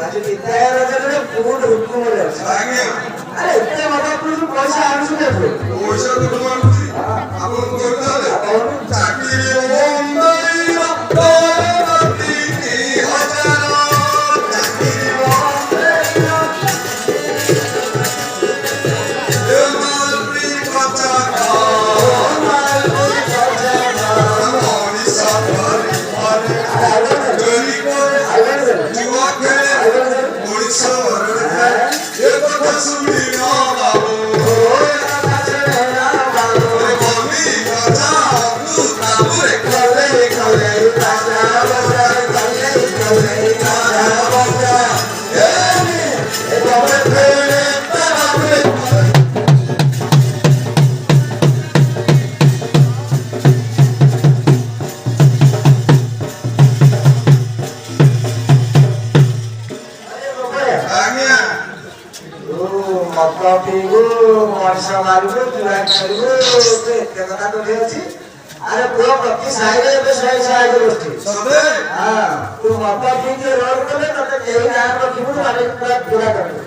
ଆଜି ବିଦାୟ ରଜରେ ବହୁତ ହୁକୁମରେ ଅଛି। ଆରେ ଏତେ ମତ ପଇସା ଆଣୁଛୁ କେବେ? ପଇସା ତ ଆଣୁଛି ଆପଣ କହିଲେ ଚାକିରି ମଣିଷ ମାରିବୁ ଚୁରା କରିବୁ ଏତେ କଥା କୋଠି ଅଛି? ଆରେ ପୁଅ ପ୍ରତି ସାହିରେ ଏବେ 100 ଗୋଷ୍ଠୀ। ତୁ ମଦ ପିଇକି ରୋଡ କଲେ ତତେ କେହି ଗାଁ ରଖିବୁ ପୁରା ପୁରା କରିବୁ।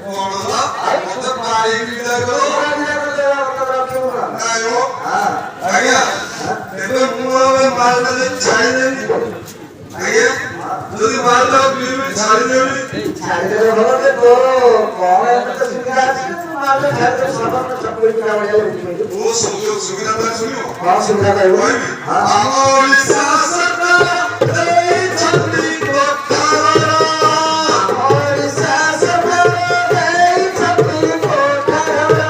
ରଖିବୁ ଯଦି ମାଲଟା ଛାଡ଼ିଦେବି ଛାଡ଼ିଦେଲେ ଭଲ ଯେ ତୋର କଣ ଏତେ ସୁବିଧା ଅଛି? ମାଲଟା ଛାଡ଼ିଦେଲେ ସମସ୍ତ ଚକୁଳି ପିଠା ଭଳିଆ ଓ ସୁବିଧା ପାଇଁ ଶୁଣିବ କଣ ସୁବିଧା କହିବୁ? ଆମ ଓଡ଼ିଶା ସରକାର ଦେଇଛନ୍ତି କୋଠାଘର। ଆମ ଓଡ଼ିଶା ସରକାର ଦେଇଛନ୍ତି କୋଠାଘର।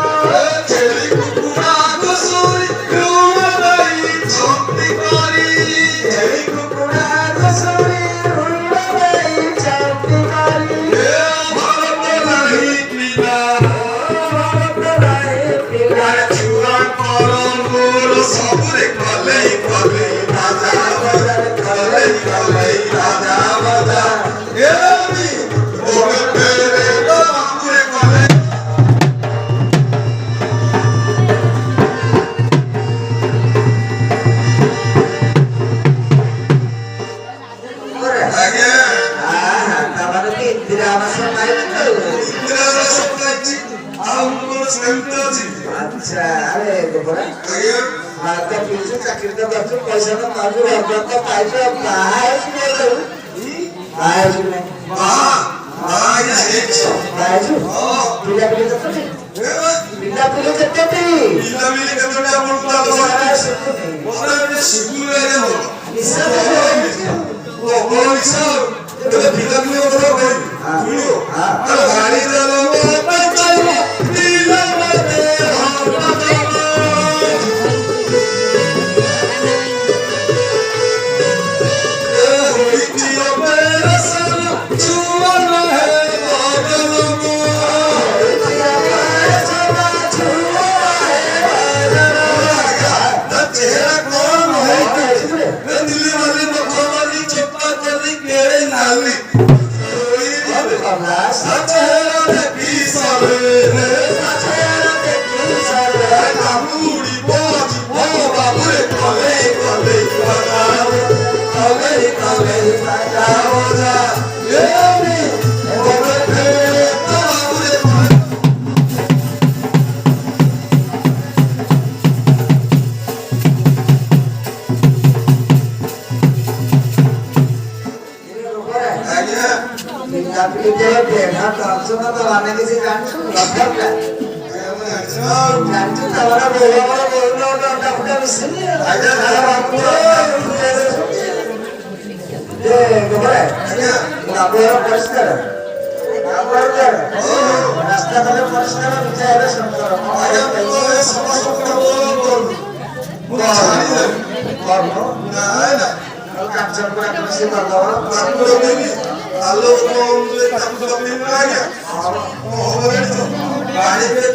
ଛେଳି କୁକୁଡ଼ା ଘୁଷୁରି ଋଣ ଦେଇଛନ୍ତି କରି। ଛେଳି କୁକୁଡ଼ା ଘୁଷୁରି ଋଣ ଦେଇଛନ୍ତି କରି। ଭାରତ ନାହିଁ ପିଲା ସବୁରେ କଲେଇ କଲେଇ ରାଜା ବଜା କଲେଇ କଲେଇ ରାଜା ବଜା ଏମି ଓରେ ତେରେ ବାପୁରେ କଲେଇ। ଆଜ୍ଞା ତାମାନେ କି ଇନ୍ଦିରା ଆବାସ ପାଇଛୁ? ଇନ୍ଦିରା ଆବାସ ପାଇଛି ଆଉ ମୋର ସେମିତି ଅଛି। ଆଚ୍ଛା ଆରେ ଗୋବରା ଆଜ୍ଞା ମାତା ପିଇଛୁ ଚାକିରି ତ କରୁଛୁ ପଇସା ତ ପାଉଛୁ ରଜ ତ ପାଇଛୁ ଆଉ ବାହା ହେଇଛୁ ବାହା ହେଇଛୁ ନାହିଁ? ଆଜ୍ଞା ହେଇଛି ବାହା ହେଇଛୁ? ପିଲାପିଲି କେତୋଟି? ପିଲାପିଲି କେତୋଟି? ପିଲାପିଲି କେତୋଟି ଆପଣଙ୍କୁ ଶିଖୁନି ଆଜ୍ଞା ଭଲ ନିଶା ହେଇଛି ପିଲାପିଲି କଥା କହିବି ଗାଡ଼ି ଚଲାଇବା ପାଇଁ ଚାଲିବ ପିଲାମାନେ ପରିଷ୍କାର ରାସ୍ତା କଲେ ପରିଷ୍କାର ବିଚାର ସୁନ୍ଦର କାର୍ଯ୍ୟ ପୁରା ଖୁସି କରିଦବ। ଆଲୋ ତାକୁ ଆଜ୍ଞା ଗାଡ଼ିରେ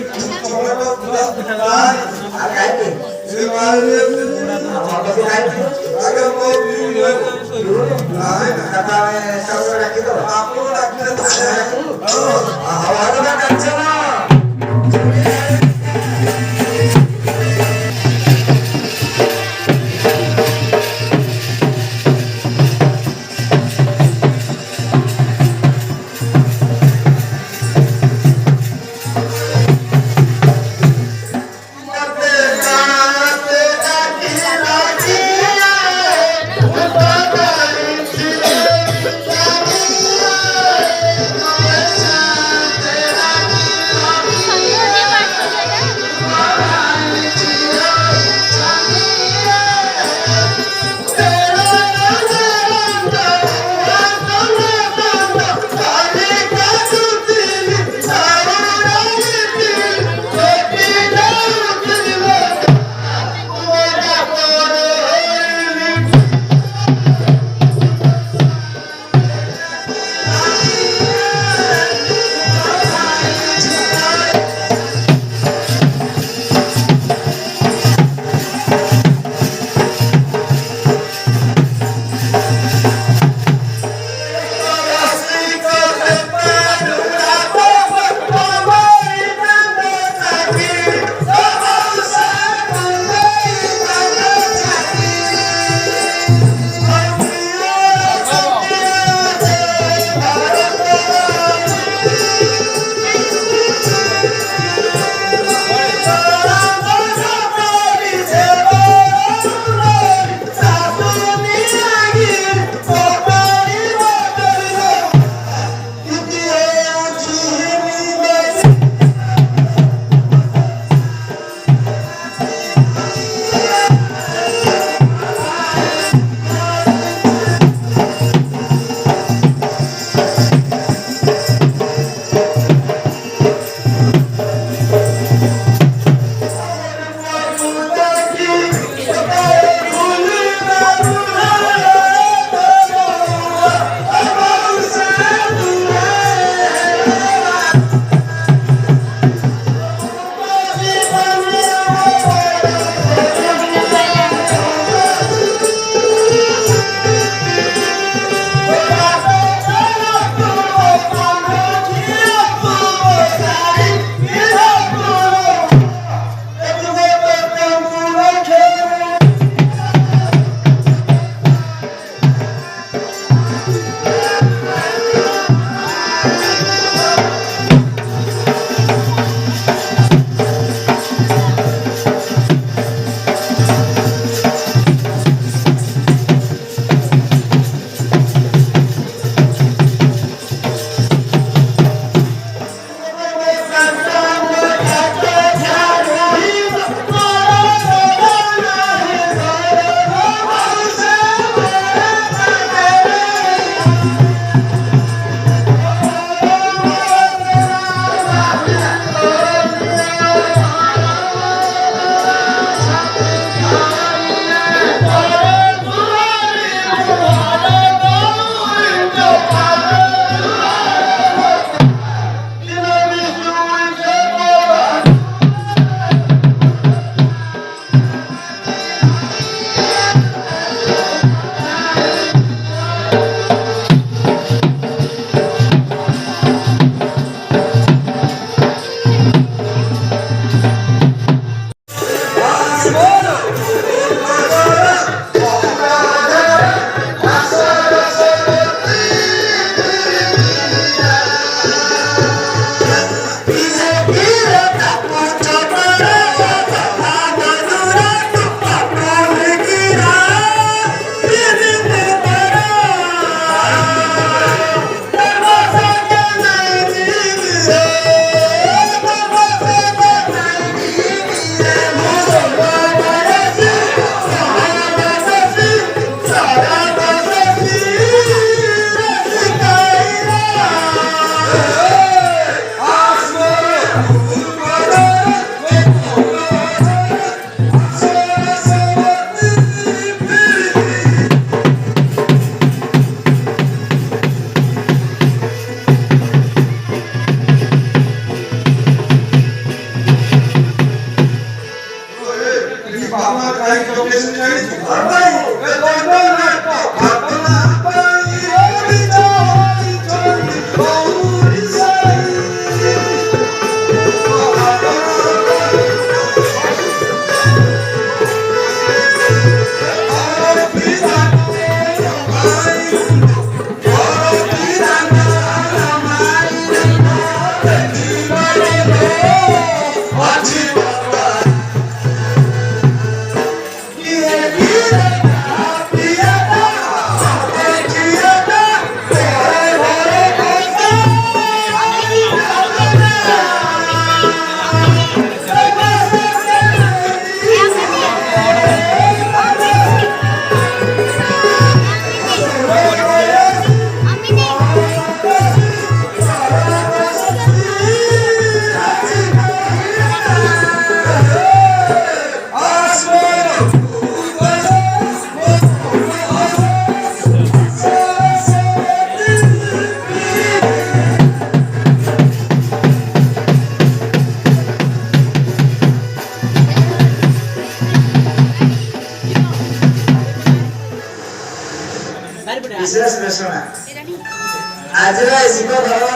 শিখা ধরা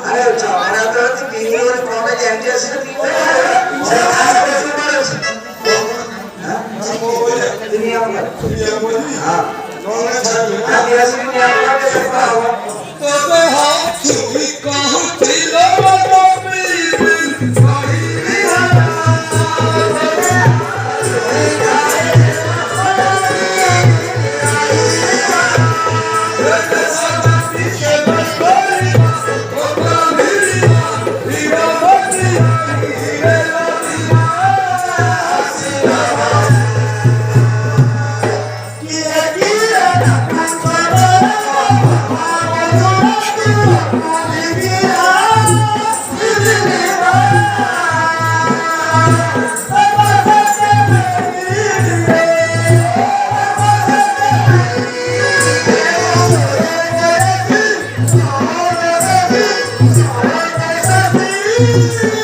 আরে চাওয়াটা তো তিন ওর কমে জ্যান্টি আছে না তিন সে কাজ করতে পারছ দুনিয়া में हां আমি আসলে দুনিয়া में দেখবা হবে তবে হাত তুমি কহু ছিল নবী Thank you.